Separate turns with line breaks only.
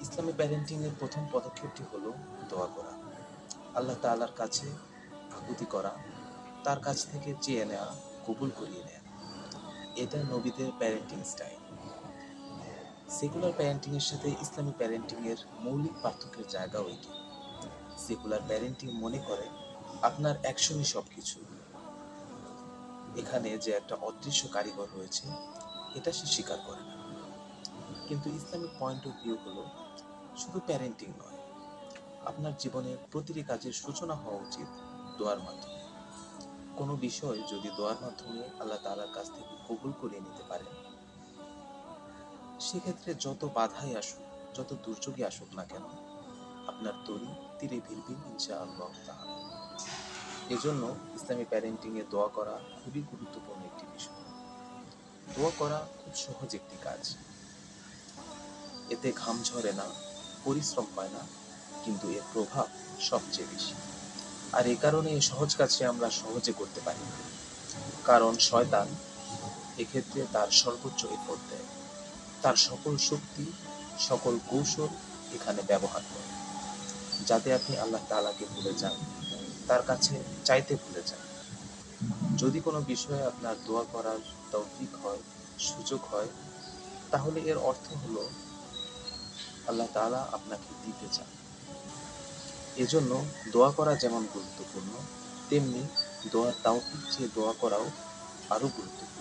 ইসলামী প্যারেন্টিংয়ের প্রথম পদক্ষেপটি হলো দোয়া করা। আল্লাহ তাআলার কাছে আকুতি করা, তার কাছ থেকে চেয়ে নেওয়া, কবুল করিয়ে নেয়া। এটা নবীদের প্যারেন্টিং স্টাইল। সেকুলার প্যারেন্টিংয়ের সাথে ইসলামী প্যারেন্টিংয়ের মৌলিক পার্থক্যের জায়গাও এটি। সেকুলার প্যারেন্টিং মনে করে আপনার অ্যাকশনই সবকিছু। এখানে যে একটা অদৃশ্য কারিগর রয়েছে, এটা সে স্বীকার করে না। কিন্তু ইসলামিক পয়েন্ট অফ ভিউ হলো শুধু প্যারেন্টিং নয়, আপনার জীবনের প্রতিটি কাজের সূচনা হওয়া উচিত দোয়ার মাধ্যমে। কোনো বিষয় যদি দোয়ার মাধ্যমে আল্লাহ তাআলার কাছ থেকে কবুল করিয়ে নিতে পারেন, সেক্ষেত্রে যত বাধাই আসুক, যত দুর্যোগই আসুক না কেন, আপনার তরি তীরে ভিড়বে ইনশাআল্লাহ তাআলা। এজন্য ইসলামী প্যারেন্টিংয়ে দোয়া করা খুবই গুরুত্বপূর্ণ একটি বিষয়। দোয়া করা খুব সহজ একটি কাজ। এতে ঘাম ঝরে না, পরিশ্রম হয় না, কিন্তু এর প্রভাব সবচেয়ে বেশি। আর এই কারণে এই সহজ কাজটি আমরা সহজে করতে পারি না। কারণ শয়তান এক্ষেত্রে তার সর্বোচ্চ এফোর্ট দেয়, তার সকল শক্তি, সকল কৌশল এখানে ব্যবহার করে, যাতে আপনি আল্লাহ তাআলাকে ভুলে যান, তার কাছে চাইতে ভুলে যান। যদি কোনো বিষয়ে আপনার দোয়া করার তৌফিক হয়, সুযোগ হয়, তাহলে এর অর্থ হলো আল্লাহ তাআলা আপনাকে দিতে চান। এজন্য দোয়া করা যেমন গুরুত্বপূর্ণ, তেমনি দোয়ার তৌফিক চেয়ে দোয়া করাও আরও গুরুত্বপূর্ণ।